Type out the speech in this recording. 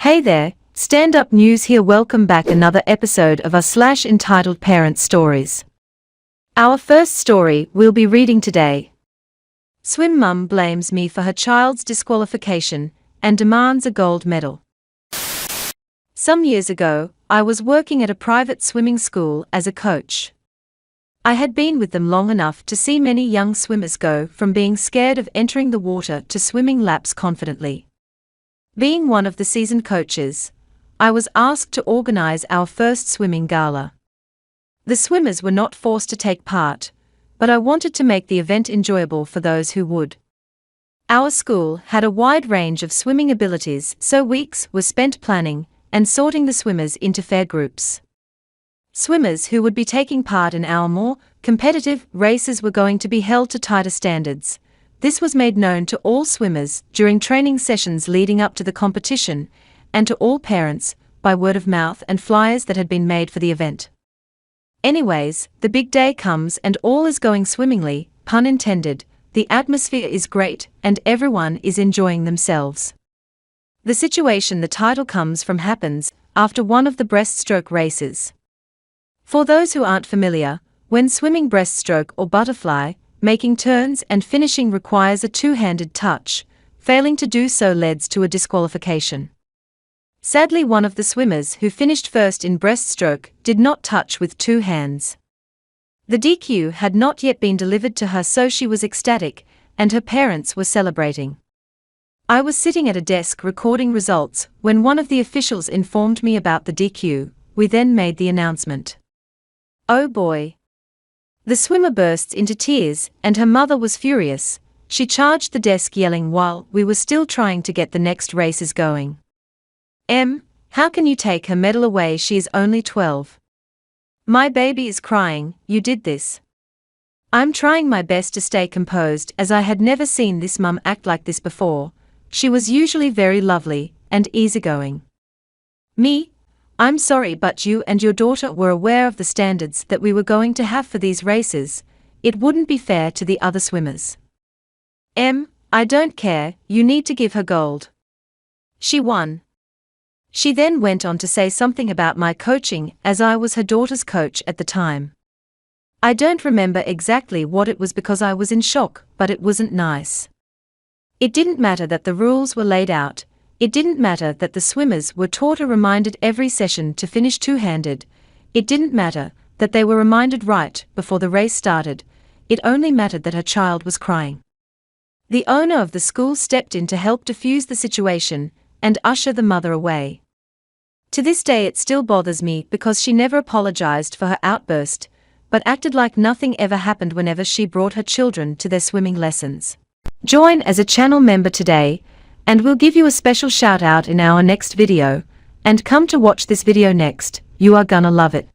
Hey there, Stand Up News here. Welcome back another episode of entitled Parent Stories. Our first story we'll be reading today. Swim mum blames me for her child's disqualification and demands a gold medal. Some years ago, I was working at a private swimming school as a coach. I had been with them long enough to see many young swimmers go from being scared of entering the water to swimming laps confidently. Being one of the seasoned coaches, I was asked to organize our first swimming gala. The swimmers were not forced to take part, but I wanted to make the event enjoyable for those who would. Our school had a wide range of swimming abilities, so weeks were spent planning and sorting the swimmers into fair groups. Swimmers who would be taking part in our more competitive races were going to be held to tighter standards. This was made known to all swimmers during training sessions leading up to the competition, and to all parents by word of mouth and flyers that had been made for the event. Anyways, the big day comes and all is going swimmingly, pun intended. The atmosphere is great and everyone is enjoying themselves. The situation the title comes from happens after one of the breaststroke races. For those who aren't familiar, when swimming breaststroke or butterfly, making turns and finishing requires a two-handed touch. Failing to do so leads to a disqualification. Sadly, one of the swimmers who finished first in breaststroke did not touch with two hands. The DQ had not yet been delivered to her, so she was ecstatic, and her parents were celebrating. I was sitting at a desk recording results when one of the officials informed me about the DQ. We then made the announcement. Oh boy! The swimmer bursts into tears, and her mother was furious. She charged the desk yelling while we were still trying to get the next races going. How can you take her medal away? She is only 12. My baby is crying. You did this. I'm trying my best to stay composed, as I had never seen this mum act like this before. She was usually very lovely and easygoing. I'm sorry, but you and your daughter were aware of the standards that we were going to have for these races. It wouldn't be fair to the other swimmers. I don't care, you need to give her gold. She won. She then went on to say something about my coaching, as I was her daughter's coach at the time. I don't remember exactly what it was because I was in shock, but it wasn't nice. It didn't matter that the rules were laid out. It didn't matter that the swimmers were taught or reminded every session to finish two-handed. It didn't matter that they were reminded right before the race started. It only mattered that her child was crying. The owner of the school stepped in to help defuse the situation and usher the mother away. To this day it still bothers me because she never apologized for her outburst, but acted like nothing ever happened whenever she brought her children to their swimming lessons. Join as a channel member today, and we'll give you a special shout out in our next video. And come to watch this video next, you are gonna love it.